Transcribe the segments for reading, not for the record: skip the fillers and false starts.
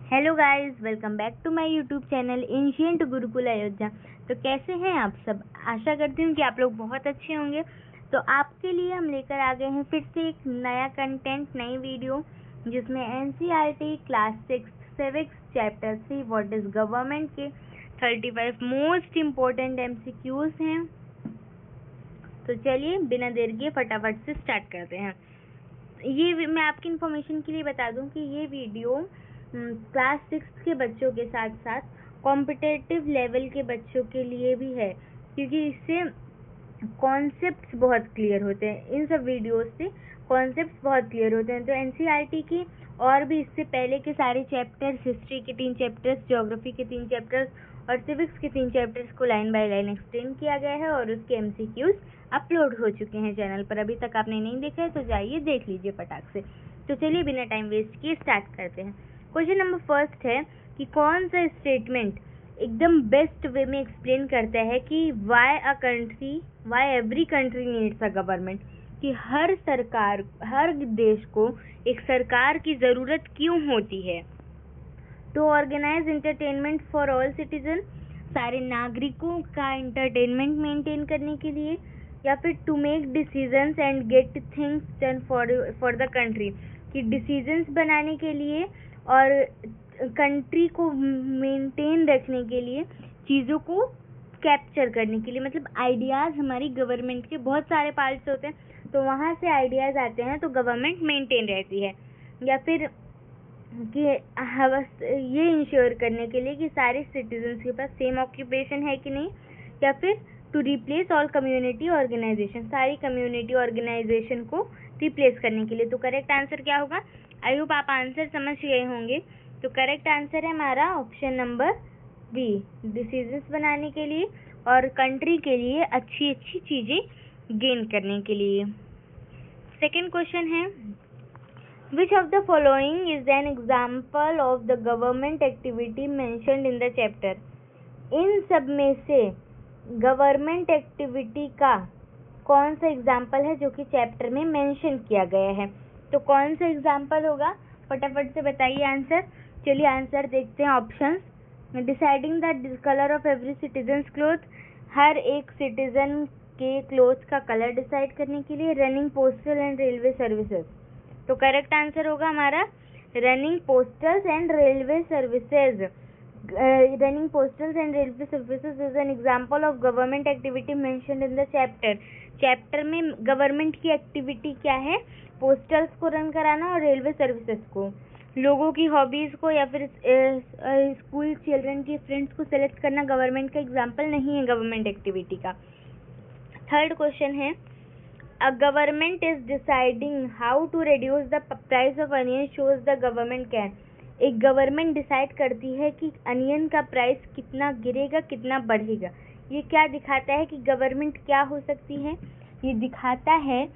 Hello guys, welcome back to my YouTube channel ancient Gurukul Ayodhya. तो कैसे हैं आप सब? आशा करती हूँ कि आप लोग बहुत अच्छे होंगे। तो आपके लिए हम लेकर आ गए हैं फिर से एक नया कंटेंट, नई वीडियो, जिसमें NCERT class 6 civics chapter 3 what is government के 35 मोस्ट इम्पोर्टेंट एमसीक्यूज हैं। तो चलिए बिना देर किए फटाफट से स्टार्ट करते हैं। ये मैं आपकी इन्फॉर्मेशन के लिए बता दूं कि ये वीडियो क्लास 6 के बच्चों के साथ साथ कॉम्पिटिटिव लेवल के बच्चों के लिए भी है, क्योंकि इससे कॉन्सेप्ट्स बहुत क्लियर होते हैं। इन सब वीडियोस से कॉन्सेप्ट्स बहुत क्लियर होते हैं। तो एनसीईआरटी की और भी इससे पहले के सारे चैप्टर्स, हिस्ट्री के 3 चैप्टर्स, ज्योग्राफी के 3 चैप्टर्स और सिविक्स के 3 चैप्टर्स को लाइन बाय लाइन एक्सप्लेन किया गया है और उसके एमसीक्यूज अपलोड हो चुके हैं चैनल पर। अभी तक आपने नहीं देखा है तो जाइए देख लीजिए फटाक से। तो चलिए बिना टाइम वेस्ट किए स्टार्ट करते हैं। क्वेश्चन नंबर फर्स्ट है कि कौन सा स्टेटमेंट एकदम बेस्ट वे में एक्सप्लेन करता है कि why every country needs a government, कि हर सरकार, हर देश को एक सरकार की ज़रूरत क्यों होती है। To organise entertainment for all citizen, सारे नागरिकों का एंटरटेनमेंट मेंटेन करने के लिए, या फिर to make decisions and get things done for the country, कि डिसीजंस बनाने के लिए और कंट्री को मेंटेन रखने के लिए, चीज़ों को कैप्चर करने के लिए। मतलब आइडियाज़ हमारी गवर्नमेंट के बहुत सारे पार्ट्स होते हैं, तो वहाँ से आइडियाज़ आते हैं तो गवर्नमेंट मेंटेन रहती है। या फिर कि ये इंश्योर करने के लिए कि सारे सिटीजन्स के पास सेम ऑक्यूपेशन है कि नहीं, या फिर to replace all community organisation, सारी कम्युनिटी ऑर्गेनाइजेशन को रिप्लेस करने के लिए। तो करेक्ट आंसर क्या होगा? आई होप आप आंसर समझ गए होंगे। तो करेक्ट आंसर है हमारा ऑप्शन नंबर बी, डिसीजंस बनाने के लिए और कंट्री के लिए अच्छी अच्छी चीज़ें गेन करने के लिए। सेकेंड क्वेश्चन है, which of the following is an example of the government activity mentioned in the chapter. इन सब में से गवर्नमेंट एक्टिविटी का कौन सा एग्जाम्पल है जो कि चैप्टर में मेंशन किया गया है? तो कौन सा एग्जाम्पल होगा? फटाफट से बताइए आंसर। चलिए आंसर देखते हैं। Options, deciding the colour of every citizens cloth, हर एक सिटीजन के क्लोथ का कलर डिसाइड करने के लिए। Running postal and railway services, तो करेक्ट आंसर होगा हमारा running postals and railway services. Running postals and railway services is an example of government activity mentioned in the chapter. Chapter में government की activity क्या है? पोस्टल्स को रन कराना और रेलवे सर्विसेज को। लोगों की हॉबीज़ को या फिर स्कूल चिल्ड्रन की फ्रेंड्स को सेलेक्ट करना गवर्नमेंट का एग्जाम्पल नहीं है गवर्नमेंट एक्टिविटी का। थर्ड क्वेश्चन है, a government is deciding how to reduce the price of onion shows the government can. एक गवर्नमेंट डिसाइड करती है कि अनियन का प्राइस कितना गिरेगा, कितना बढ़ेगा। ये क्या दिखाता है कि गवर्नमेंट क्या हो सकती है? ये दिखाता है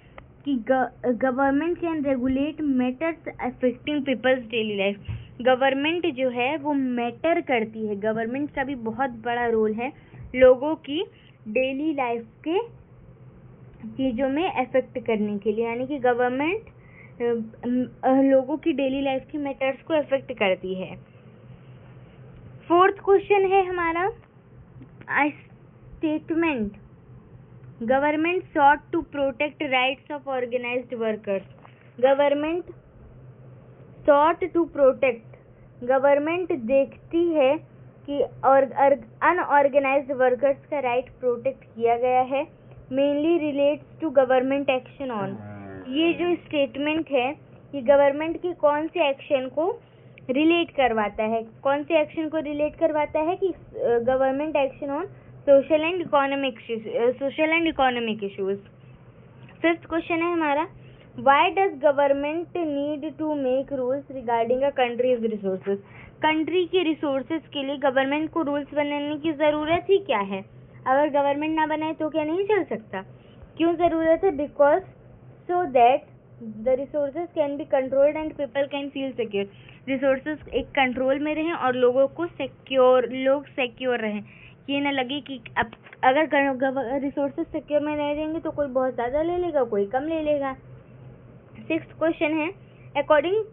कि government can regulate matters affecting people's daily life. Government जो है वो मैटर करती है, गवर्नमेंट का भी बहुत बड़ा रोल है लोगों की डेली लाइफ के चीज़ों में अफेक्ट करने के लिए, यानी कि गवर्नमेंट लोगों की डेली लाइफ की मैटर्स को अफेक्ट करती है। फोर्थ क्वेश्चन है हमारा, statement government sought to protect rights of organized workers। Government sought to protect, government देखती है कि अनऑर्गेनाइज्ड वर्कर्स का राइट प्रोटेक्ट किया गया है। Mainly relates to government action on, ये जो स्टेटमेंट है ये गवर्नमेंट की कौन से एक्शन को रिलेट करवाता है? कौन से एक्शन को रिलेट करवाता है? कि government action on social and economic issues. Fifth question है हमारा, why does government need to make rules regarding a country's resources. Country के रिसोर्सेज के लिए गवर्नमेंट को रूल्स बनाने की ज़रूरत ही क्या है? अगर गवर्नमेंट ना बनाए तो क्या नहीं चल सकता? क्यों ज़रूरत है? Because so that the resources can be controlled and people can feel secure. Resources एक कंट्रोल में रहें और लोग सिक्योर रहें। ये ना लगे कि अब अगर रिसोर्सेज सिक्योर में नहीं रहेंगे तो कोई बहुत ज़्यादा ले लेगा, कोई कम ले लेगा। सिक्स्थ क्वेश्चन है, according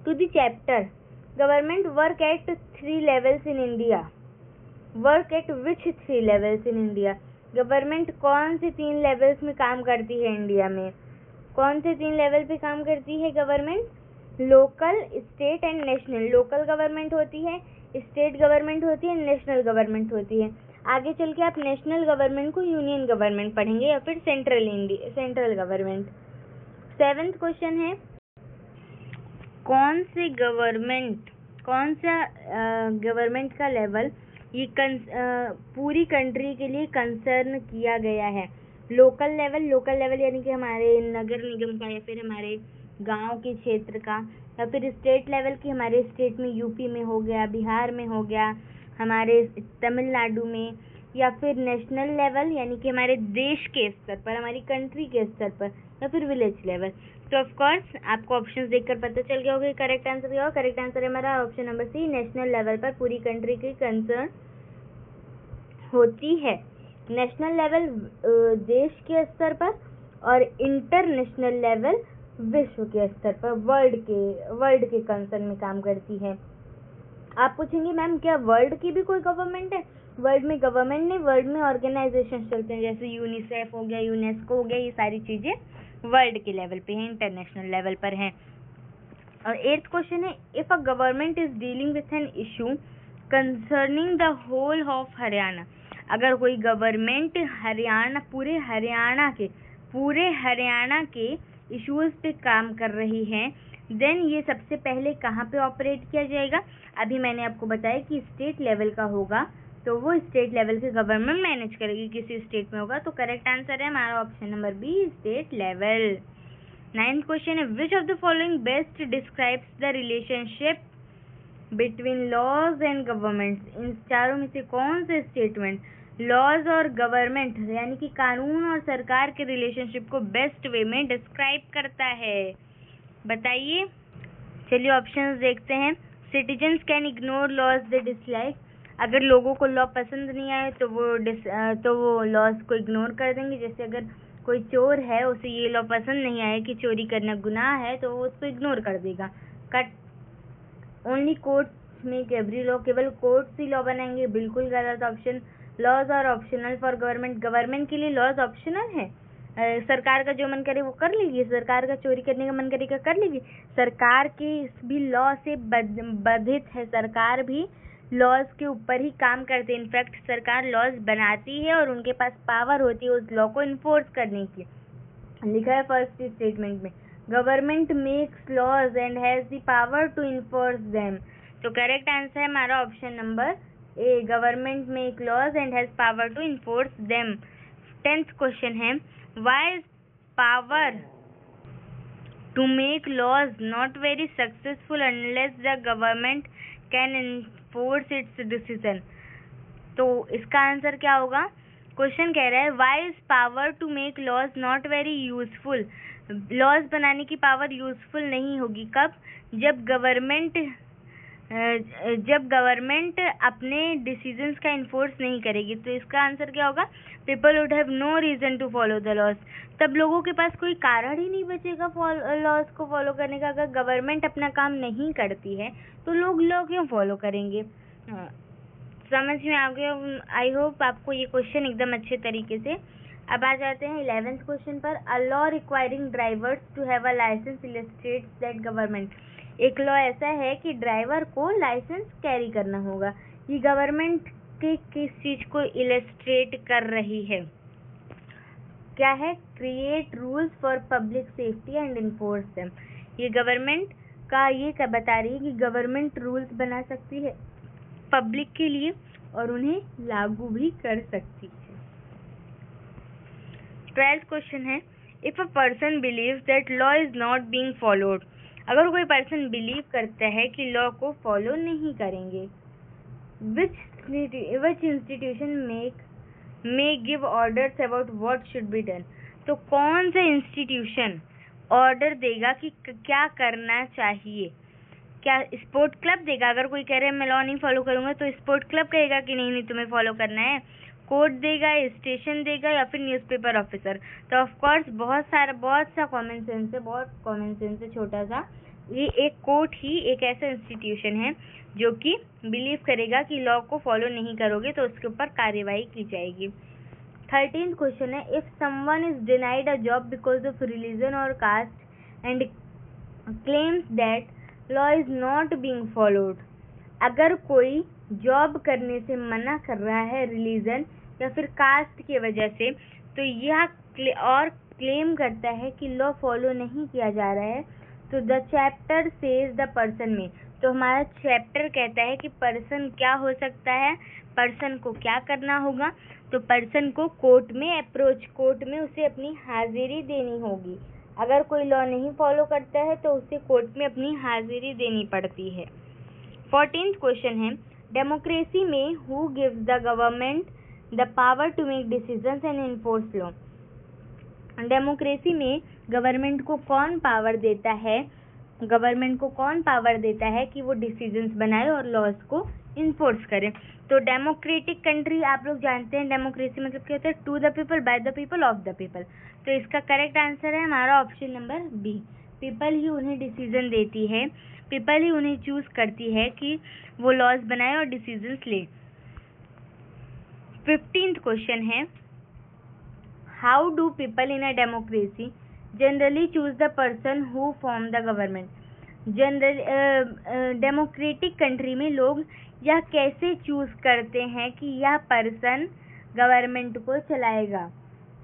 to the chapter government work at 3 levels in India. Work at which 3 levels in India? Government कौन से 3 लेवल्स में काम करती है इंडिया में? कौन से 3 लेवल पे काम करती है government? Local, state and national. Local government होती है, स्टेट गवर्नमेंट होती है, नेशनल गवर्नमेंट होती है। आगे चल के आप नेशनल गवर्नमेंट को यूनियन गवर्नमेंट पढ़ेंगे या फिर सेंट्रल गवर्नमेंट। 7th क्वेश्चन है, कौन सा गवर्नमेंट का लेवल ये पूरी कंट्री के लिए कंसर्न किया गया है? लोकल लेवल यानी कि हमारे नगर निगम का या फिर हमारे गांव के क्षेत्र का, या फिर स्टेट लेवल की हमारे स्टेट में यूपी में हो गया, बिहार में हो गया, हमारे तमिलनाडु में, या फिर नेशनल लेवल यानी कि हमारे देश के स्तर पर, हमारी कंट्री के स्तर पर, या फिर विलेज लेवल। तो ऑफ कोर्स आपको ऑप्शंस देखकर पता चल गया होगा करेक्ट आंसर क्या होगा। करेक्ट आंसर है हमारा option number C, national level पर पूरी कंट्री की कंसर्न होती है। नेशनल लेवल देश के स्तर पर और इंटरनेशनल लेवल विश्व के स्तर पर, वर्ल्ड के कंसर्न में काम करती है। आप पूछेंगे मैम क्या वर्ल्ड की भी कोई गवर्नमेंट है? वर्ल्ड में गवर्नमेंट नहीं, वर्ल्ड में ऑर्गेनाइजेशन चलते हैं, जैसे यूनिसेफ हो गया, यूनेस्को हो गया, ये सारी चीजें वर्ल्ड के लेवल पे हैं, इंटरनेशनल लेवल पर हैं। और 8th क्वेश्चन है, if a government is dealing with an issue concerning the whole of Haryana. अगर कोई गवर्नमेंट पूरे हरियाणा के इश्यूज पे काम कर रही है, देन ये सबसे पहले कहाँ पे ऑपरेट किया जाएगा? अभी मैंने आपको बताया कि स्टेट लेवल का होगा, तो वो स्टेट लेवल के गवर्नमेंट मैनेज करेगी, किसी स्टेट में होगा। तो करेक्ट आंसर है हमारा option number B, state level. 9th question है, which of the following best describes the relationship between laws and government? इन चारों में से कौन से स्टेटमेंट लॉज और गवर्नमेंट यानी कि कानून और सरकार के रिलेशनशिप को बेस्ट वे में डिस्क्राइब करता है? बताइए। चलिए ऑप्शंस देखते हैं। Citizens can ignore laws they dislike. अगर लोगों को लॉ पसंद नहीं आए तो वो लॉज को इग्नोर कर देंगे। जैसे अगर कोई चोर है, उसे ये लॉ पसंद नहीं आया कि चोरी करना गुनाह है, तो वो उसको इग्नोर कर देगा। कट only courts make every law. केवल कोर्ट्स ही लॉ बनाएंगे, बिल्कुल गलत option. Laws are optional for government के लिए लॉज ऑप्शनल है। सरकार का जो मन करे वो कर लेगी, सरकार का चोरी करने का मन करेगा कर लेगी। सरकार के भी लॉ से बाधित है, सरकार भी लॉज के ऊपर ही काम करते हैं। इनफैक्ट सरकार लॉज बनाती है और उनके पास पावर होती है उस लॉ को इन्फोर्स करने की। लिखा है फर्स्ट स्टेटमेंट में, government makes laws and has the power to enforce them. तो करेक्ट आंसर है हमारा option number A, government make laws and has power to enforce them. 10th question है, why is power to make laws not very successful unless the government can enforce its decision? तो इसका answer क्या होगा? Question कह रहा है why is power to make laws not very useful. Laws बनाने की पावर यूजफुल नहीं होगी कब? जब गवर्नमेंट अपने डिसीजंस का इन्फोर्स नहीं करेगी। तो इसका आंसर क्या होगा? People would have no reason to follow the laws. तब लोगों के पास कोई कारण ही नहीं बचेगा लॉज को फॉलो करने का। अगर गवर्नमेंट अपना काम नहीं करती है तो लोग लॉ क्यों फॉलो करेंगे? समझ में आ गया? आई होप आपको ये क्वेश्चन एकदम अच्छे तरीके से। अब आ जाते हैं 11th क्वेश्चन पर। A law requiring drivers to have a licence illustrates that government. एक लॉ ऐसा है कि ड्राइवर को लाइसेंस कैरी करना होगा। ये गवर्नमेंट के किस चीज को इलस्ट्रेट कर रही है? क्या है? Create rules for public safety and enforce them. ये गवर्नमेंट का ये बता रही है कि गवर्नमेंट रूल्स बना सकती है पब्लिक के लिए और उन्हें लागू भी कर सकती है। 12th क्वेश्चन है, if a person believes that law is not being followed. अगर कोई पर्सन बिलीव करता है कि लॉ को फॉलो नहीं करेंगे, विच institution may give orders about what should be done. तो कौन सा इंस्टीट्यूशन ऑर्डर देगा कि क्या करना चाहिए? क्या स्पोर्ट क्लब देगा? अगर कोई कह रहा है मैं लॉ नहीं फॉलो करूंगा तो स्पोर्ट क्लब कहेगा कि नहीं तुम्हें फॉलो करना है। कोर्ट देगा, स्टेशन देगा, या फिर न्यूज़पेपर ऑफिसर? तो ऑफ कोर्स बहुत सा कॉमन सेंस है, छोटा सा। ये एक कोर्ट ही एक ऐसा इंस्टीट्यूशन है जो कि बिलीव करेगा कि लॉ को फॉलो नहीं करोगे तो उसके ऊपर कार्यवाही की जाएगी। 13th क्वेश्चन है, if someone is denied a job because of religion और caste and claims that law is not being followed. अगर कोई जॉब करने से मना कर रहा है रिलीजन या फिर कास्ट की वजह से, तो यह और क्लेम करता है कि लॉ फॉलो नहीं किया जा रहा है, तो the chapter says the person में, तो हमारा चैप्टर कहता है कि पर्सन क्या हो सकता है, पर्सन को क्या करना होगा। तो पर्सन को कोर्ट में उसे अपनी हाजिरी देनी होगी। अगर कोई लॉ नहीं फॉलो करता है तो उसे कोर्ट में अपनी हाजिरी देनी पड़ती है। 14th क्वेश्चन है, डेमोक्रेसी में who gives the government the power to make decisions and enforce law. Democracy में गवर्नमेंट को कौन पावर देता है कि वो डिसीजंस बनाए और लॉज को इन्फोर्स करे। तो डेमोक्रेटिक कंट्री आप लोग जानते हैं, डेमोक्रेसी मतलब क्या होता है, to the people, by the people, of the people. तो इसका करेक्ट आंसर है हमारा ऑप्शन नंबर बी। पीपल ही उन्हें डिसीजन देती है, पीपल ही उन्हें चूज करती है कि वो लॉज बनाए और डिसीजंस ले। 15th क्वेश्चन है, how do people in a democracy generally choose the person who form the government. Democratic country में लोग यह कैसे चूज करते हैं कि यह पर्सन गवर्नमेंट को चलाएगा,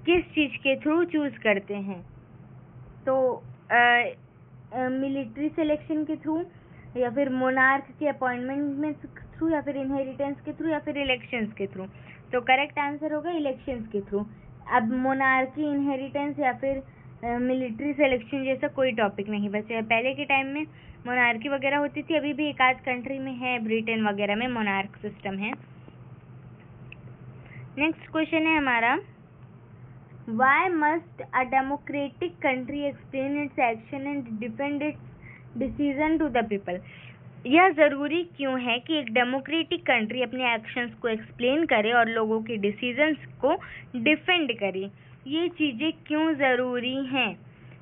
किस चीज के थ्रू चूज करते हैं। तो मिलिट्री सिलेक्शन के थ्रू, या फिर मोनार्क के अपॉइंटमेंट में थ्रू, या फिर इनहेरिटेंस के थ्रू, या फिर इलेक्शंस के थ्रू। तो करेक्ट आंसर होगा इलेक्शंस के थ्रू। अब मोनार्की, इनहेरिटेंस या फिर मिलिट्री सिलेक्शन जैसा कोई टॉपिक नहीं बचा है। पहले के टाइम में मोनार्की वगैरह होती थी, अभी भी एक आध कंट्री में है, ब्रिटेन वगैरह में मोनार्क सिस्टम है। नेक्स्ट क्वेश्चन है हमारा, why must a democratic country explain its action and defend its decision to the people. यह ज़रूरी क्यों है कि एक डेमोक्रेटिक कंट्री अपने एक्शंस को एक्सप्लेन करे और लोगों के डिसीजंस को डिफेंड करे। ये चीज़ें क्यों ज़रूरी हैं?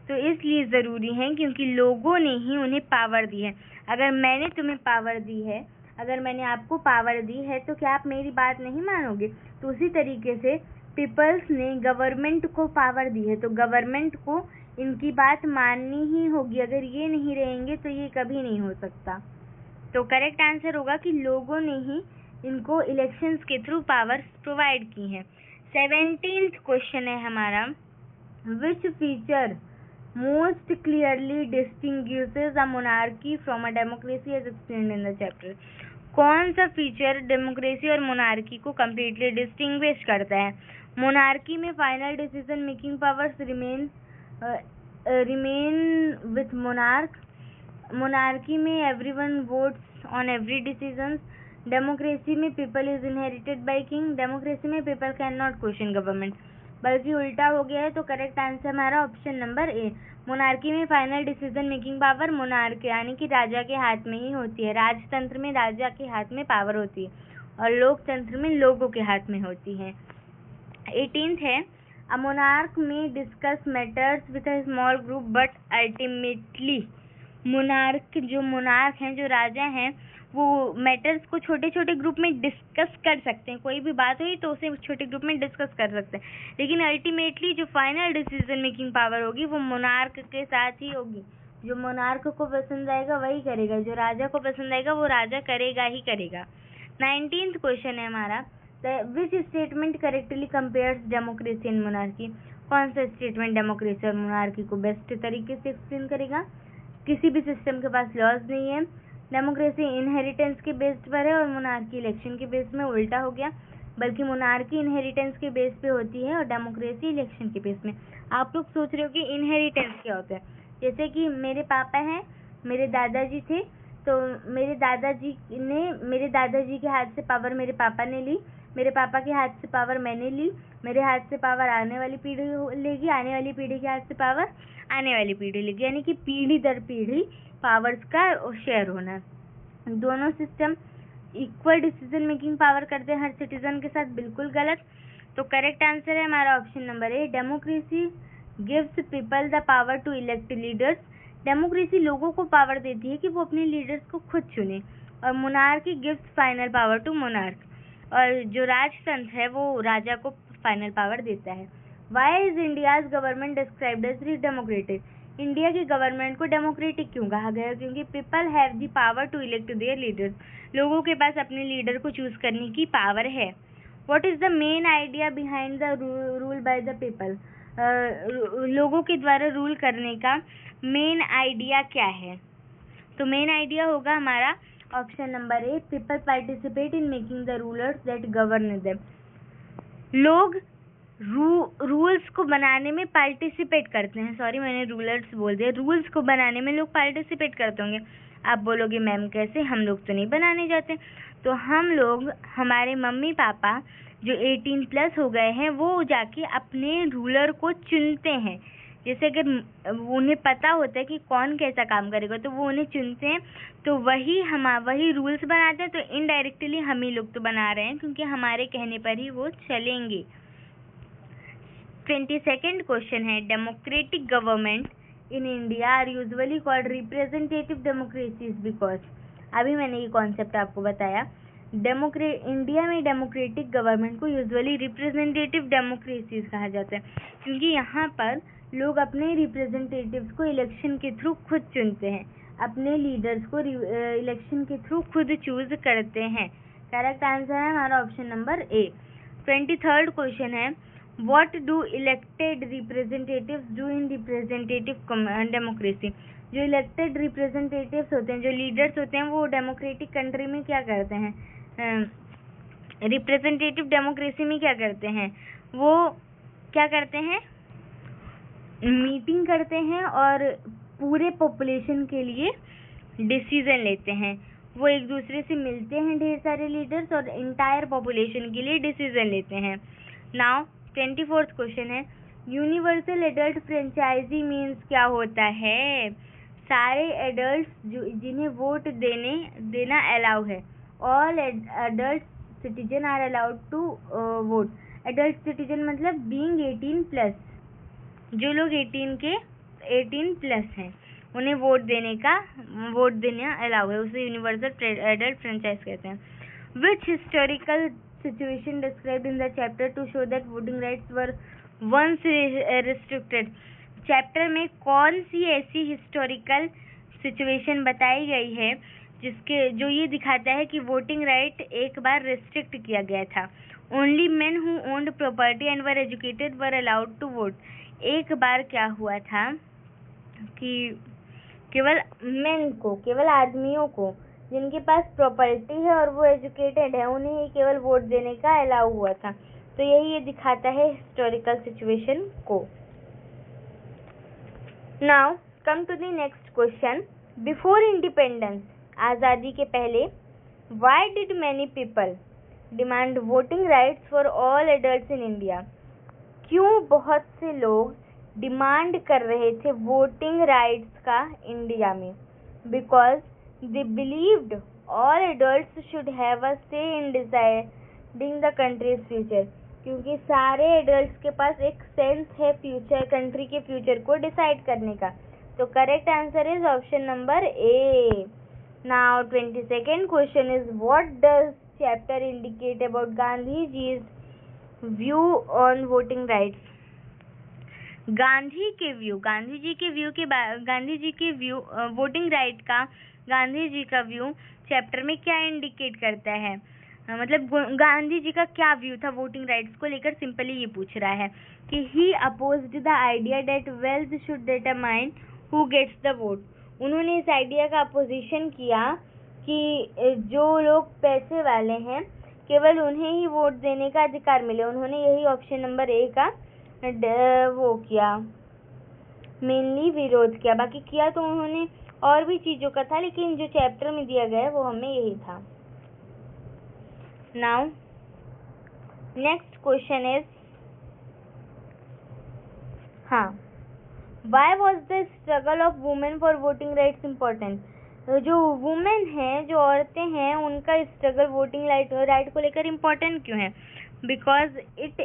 तो इसलिए ज़रूरी हैं क्योंकि लोगों ने ही उन्हें पावर दी है। अगर मैंने तुम्हें पावर दी है, अगर मैंने आपको पावर दी है, तो क्या आप मेरी बात नहीं मानोगे? तो उसी तरीके से पीपल्स ने गवर्नमेंट को पावर दी है, तो गवर्नमेंट को इनकी बात माननी ही होगी। अगर ये नहीं रहेंगे तो ये कभी नहीं हो सकता। तो करेक्ट आंसर होगा कि लोगों ने ही इनको इलेक्शंस के थ्रू पावर्स प्रोवाइड की हैं। 17th क्वेश्चन है हमारा, which feature most clearly distinguishes a monarchy from a democracy as explained in the chapter. कौन सा फीचर डेमोक्रेसी और मोनार्की को कम्प्लीटली डिस्टिंग्विश करता है? मोनार्की में final decision making powers remain with monarch. Monarchy में everyone votes on every decision. Democracy में people is inherited by king. Democracy में people can not question government. बल्कि उल्टा हो गया है, तो करेक्ट आंसर हमारा ऑप्शन नंबर ए। मोनार्की में final decision making power monarch यानी कि राजा के हाथ में ही होती है। राजतंत्र में राजा के हाथ में पावर होती है और लोकतंत्र में लोगों के हाथ में होती है। 18th है, अ मोनार्क में discuss matters with a small group but ultimately. Monarch हैं, जो राजा हैं, वो मैटर्स को छोटे छोटे ग्रुप में डिस्कस कर सकते हैं। कोई भी बात हुई तो उसे छोटे ग्रुप में डिस्कस कर सकते हैं, लेकिन अल्टीमेटली जो फाइनल डिसीजन मेकिंग पावर होगी वो मोनार्क के साथ ही होगी। जो मोनार्क को पसंद आएगा वही करेगा, जो राजा को पसंद आएगा वो राजा करेगा ही करेगा। 19th क्वेश्चन है हमारा, which statement correctly compares democracy and monarchy. कौन सा स्टेटमेंट डेमोक्रेसी और मोनार्की को बेस्ट तरीके से एक्सप्लेन करेगा? किसी भी सिस्टम के पास लॉज नहीं है। डेमोक्रेसी इनहेरिटेंस के बेस पर है और मोनार्की इलेक्शन के बेस में। उल्टा हो गया, बल्कि मोनार्की इनहेरिटेंस के बेस पे होती है और डेमोक्रेसी इलेक्शन के बेस में। आप लोग सोच रहे हो कि इनहेरिटेंस क्या होता है? जैसे कि मेरे पापा हैं, मेरे दादाजी थे, तो मेरे दादाजी के हाथ से पावर मेरे पापा ने ली, मेरे पापा के हाथ से पावर मैंने ली, मेरे हाथ से पावर आने वाली पीढ़ी लेगी, आने वाली पीढ़ी के हाथ से पावर आने वाली पीढ़ी लेगी, यानी कि पीढ़ी दर पीढ़ी पावर्स का शेयर होना। दोनों system equal decision making power करते हैं हर सिटीजन के साथ, बिल्कुल गलत। तो करेक्ट आंसर है हमारा option number A. Democracy gives people the power to elect leaders. Democracy लोगों को पावर देती है कि वो अपने लीडर्स को खुद चुने, और monarchy gives final power to monarch, और जो राजतंत्र है वो राजा को फाइनल पावर देता है। Why is India's government described as democratic? India की गवर्नमेंट को डेमोक्रेटिक क्यों कहा गया? क्योंकि people have the power to elect their leaders, लोगों के पास अपने लीडर को चूज करने की पावर है। What is the main idea behind the rule by the people? लोगों के द्वारा रूल करने का मेन आइडिया क्या है? तो मेन आइडिया होगा हमारा option number A, people participate in making the rulers that govern them. लोग रूल्स को बनाने में पार्टिसिपेट करते हैं, सॉरी मैंने रूलर्स बोल दिया, रूल्स को बनाने में लोग पार्टिसिपेट करते होंगे। आप बोलोगे मैम कैसे, हम लोग तो नहीं बनाने जाते। तो हम लोग, हमारे मम्मी पापा जो 18+ हो गए हैं, वो जाके अपने रूलर को चुनते हैं। जैसे अगर उन्हें पता होता है कि कौन कैसा काम करेगा तो वो उन्हें चुनते हैं, तो वही रूल्स बनाते हैं। तो इनडायरेक्टली हम ही लोग तो बना रहे हैं, क्योंकि हमारे कहने पर ही वो चलेंगे। 22nd क्वेश्चन है, democratic government in India are usually called representative democracies because. अभी मैंने ये कॉन्सेप्ट आपको बताया। इंडिया में डेमोक्रेटिक गवर्नमेंट को यूजुअली रिप्रेजेंटेटिव डेमोक्रेसीज कहा जाता है, क्योंकि यहाँ पर लोग अपने रिप्रेजेंटेटिव्स को इलेक्शन के थ्रू खुद चुनते हैं, अपने लीडर्स को इलेक्शन के थ्रू खुद चूज करते हैं। करेक्ट आंसर है हमारा option number A. 23rd question है, what do elected representatives do in representative democracy? जो इलेक्टेड रिप्रेजेंटेटिव्स होते हैं, जो लीडर्स होते हैं, वो डेमोक्रेटिक कंट्री में क्या करते हैं, रिप्रेजेंटेटिव डेमोक्रेसी में क्या करते हैं? वो क्या करते हैं, मीटिंग करते हैं और पूरे पॉपुलेशन के लिए डिसीजन लेते हैं। वो एक दूसरे से मिलते हैं, ढेर सारे लीडर्स, और इंटायर पॉपुलेशन के लिए डिसीजन लेते हैं। नाउ 24th क्वेश्चन है, यूनिवर्सल एडल्ट फ्रेंचाइजी मीन्स क्या होता है? सारे एडल्ट जिन्हें वोट देना अलाउ है। All adult citizen are allowed to vote. Adult citizen मतलब बीइंग 18+, जो लोग 18+ हैं उन्हें वोट देना अलाउ है, उसे यूनिवर्सल एडल्ट फ्रेंचाइज कहते हैं। विच historical situation described in the chapter to show that voting rights were once restricted? Chapter में कौन सी ऐसी हिस्टोरिकल सिचुएशन बताई गई है जो ये दिखाता है कि वोटिंग राइट एक बार रिस्ट्रिक्ट किया गया था? Only men who owned property and were educated were allowed to vote. एक बार क्या हुआ था कि केवल मेन को, केवल आदमियों को जिनके पास प्रॉपर्टी है और वो एजुकेटेड है, उन्हें ही केवल वोट देने का अलाउ हुआ था। तो यही ये दिखाता है हिस्टोरिकल सिचुएशन को। Now come to the next question, before independence, आज़ादी के पहले, why did many people demand voting rights for all adults in India? क्यों बहुत से लोग डिमांड कर रहे थे वोटिंग राइट्स का इंडिया में? Because they believed all adults should have a say in deciding the country's future। क्योंकि सारे एडल्ट्स के पास एक सेंस है फ्यूचर, कंट्री के फ्यूचर को डिसाइड करने का। तो correct answer is option number A. Now 22nd question is, what does chapter indicate about Gandhi ji's view on voting rights? Gandhi ji के व्यू वोटिंग राइट का, गांधी जी का व्यू चैप्टर में क्या इंडिकेट करता है? मतलब गांधी जी का क्या व्यू था वोटिंग राइट्स को लेकर? सिंपली ये पूछ रहा है कि he opposed the idea that wealth should determine who gets the vote. उन्होंने इस आइडिया का अपोजिशन किया कि जो लोग पैसे वाले हैं केवल उन्हें ही वोट देने का अधिकार मिले। उन्होंने यही ऑप्शन नंबर ए का वो किया, मेनली विरोध किया। बाकी किया तो उन्होंने और भी चीजों का था, लेकिन जो चैप्टर में दिया गया है वो हमें यही था। Now next question is, why was the struggle of women for voting rights important? जो वुमेन हैं, जो औरतें हैं, उनका स्ट्रगल वोटिंग राइट को लेकर इम्पोर्टेंट क्यों है? Because it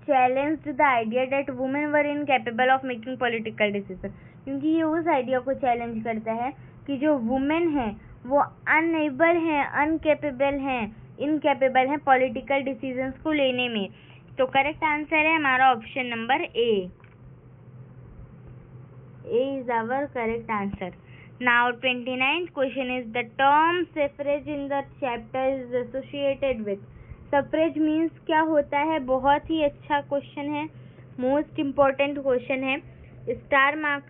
challenged the idea that women were incapable of making political decisions, क्योंकि ये उस आइडिया को चैलेंज करता है कि जो वुमेन हैं वो अनएबल हैं, अनकेपेबल हैं, इनकेपेबल हैं पॉलिटिकल डिसीजंस को लेने में। तो करेक्ट आंसर है हमारा option number A. A is our correct answer. Now 29th question is the term suffrage in the chapter is associated with. Suffrage means क्या होता है? बहुत ही अच्छा क्वेश्चन है, मोस्ट इम्पोर्टेंट क्वेश्चन है। स्टार मार्क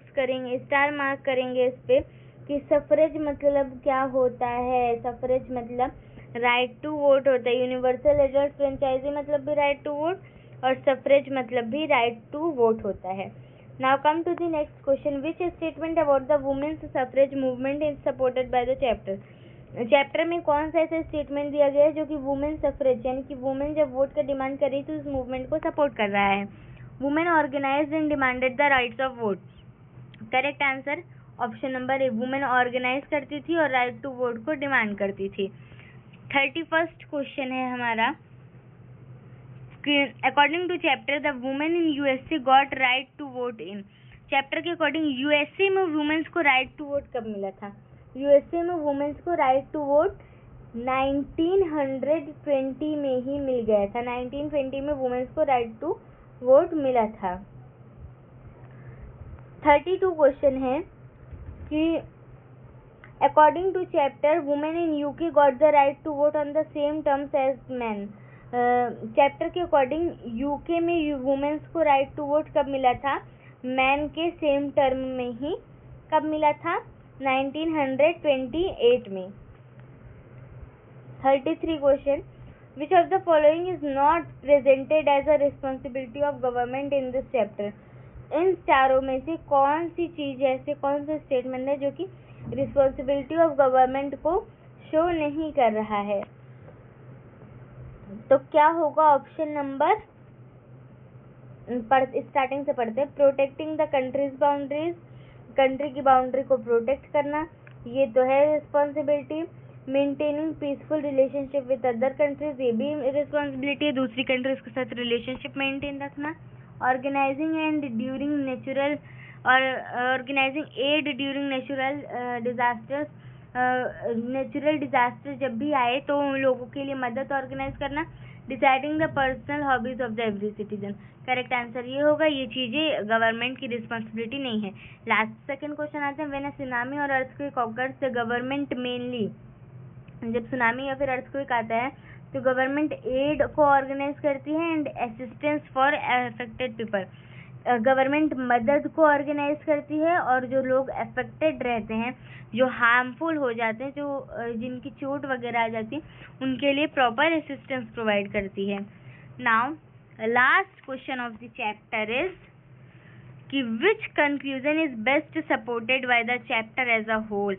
करेंगे इस पे कि सफरेज मतलब क्या होता है। सफरेज मतलब राइट टू वोट होता है। यूनिवर्सल एडल्ट फ्रेंचाइजी मतलब भी राइट टू वोट, और सफरेज मतलब भी राइट टू वोट होता है। Now come to the next question. Which statement about the women's suffrage movement is supported by the chapter? Chapter में कौन सा ऐसा स्टेटमेंट दिया गया है जो कि वुमेन सफरेज यानी कि वुमेन जब वोट का डिमांड कर रही थी उस मूवमेंट को सपोर्ट कर रहा है। Women organised and demanded the rights of vote. Correct answer option number A, women organise करती थी और राइट टू वोट को डिमांड करती थी। 31st क्वेश्चन है हमारा, according to chapter the women in USA got right to vote in. Chapter के according USA में वुमेन्स को राइट टू वोट कब मिला था? यूएसए में वुमेन्स को राइट टू वोट 1920 में ही मिल गया था। 1920 में वुमेन्स को राइट टू वोट मिला था। 32 क्वेश्चन है कि according to chapter women in UK got the right to vote on the same terms as man. Chapter के अकॉर्डिंग यूके में वुमेन्स को राइट टू वोट कब मिला था? मैन के सेम टर्म में ही। कब मिला था? 1928 में। 33 question, which of the following is not presented as a responsibility of government in this chapter. इन चारों में से कौन सी चीज ऐसे, कौन सा स्टेटमेंट है जो कि रिस्पॉन्सिबिलिटी ऑफ गवर्नमेंट को शो नहीं कर रहा है? तो क्या होगा ऑप्शन नंबर, स्टार्टिंग से पढ़ते हैं। Protecting the country's boundaries, country की बाउंड्री को प्रोटेक्ट करना, ये तो है responsibility. Maintaining peaceful relationship with other countries, ये भी रिस्पॉन्सिबिलिटी है, दूसरी कंट्रीज के साथ रिलेशनशिप मेंटेन रखना। ऑर्गेनाइजिंग एंड ड्यूरिंग नेचुरल और organising aid during natural disasters, natural disaster जब भी आए तो उन लोगों के लिए मदद ऑर्गेनाइज करना। Deciding the personal hobbies of the every citizen. Correct answer ये होगा, ये चीज़ें गवर्नमेंट की रिस्पॉन्सिबिलिटी नहीं है। लास्ट सेकंड क्वेश्चन आते हैं, व्हेन अ सुनामी और earthquake occurs the government mainly. जब सुनामी या फिर अर्थक्वेक आता है तो गवर्नमेंट एड को ऑर्गेनाइज करती है and assistance for affected people. Government मदद को ऑर्गेनाइज करती है और जो लोग अफेक्टेड रहते हैं, जो हार्मफुल हो जाते हैं, जो जिनकी चोट वगैरह आ जाती है, उनके लिए प्रॉपर असिस्टेंस प्रोवाइड करती है। Now last question of the chapter is कि which conclusion is best supported by the chapter as a whole.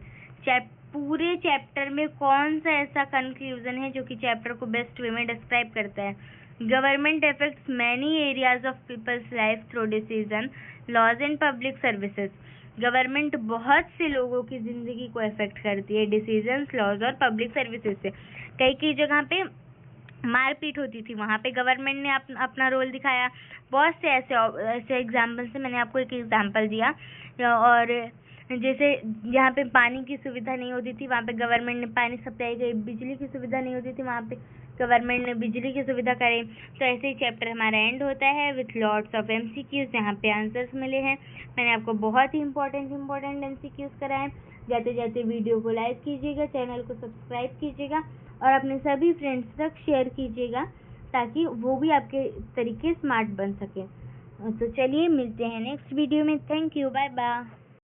पूरे चैप्टर में कौन सा ऐसा कंक्लूजन है जो कि चैप्टर को बेस्ट वे में डिस्क्राइब करता है? Government affects many areas of people's life through decision, laws and public services. Government बहुत से लोगों की जिंदगी को अफेक्ट करती है डिसीजंस, लॉज और पब्लिक सर्विसेज से। कई जगह पे मारपीट होती थी, वहाँ पे गवर्नमेंट ने अपना रोल दिखाया। बहुत से ऐसे एग्जाम्पल से मैंने आपको एक एग्जाम्पल दिया। और जैसे जहाँ पे पानी की सुविधा नहीं होती थी वहाँ पे गवर्नमेंट ने पानी सप्लाई करी, बिजली की सुविधा नहीं होती थी वहाँ पे गवर्नमेंट ने बिजली की सुविधा करी। तो ऐसे ही चैप्टर हमारा एंड होता है विथ लॉट्स ऑफ MCQs, यहाँ पे आंसर्स मिले हैं। मैंने आपको बहुत ही इंपॉर्टेंट MCQs कराए। जाते जाते वीडियो को लाइक कीजिएगा, चैनल को सब्सक्राइब कीजिएगा और अपने सभी फ्रेंड्स तक शेयर कीजिएगा ताकि वो भी आपके तरीके स्मार्ट बन सके। तो चलिए मिलते हैं नेक्स्ट वीडियो में। Thank you, bye bye.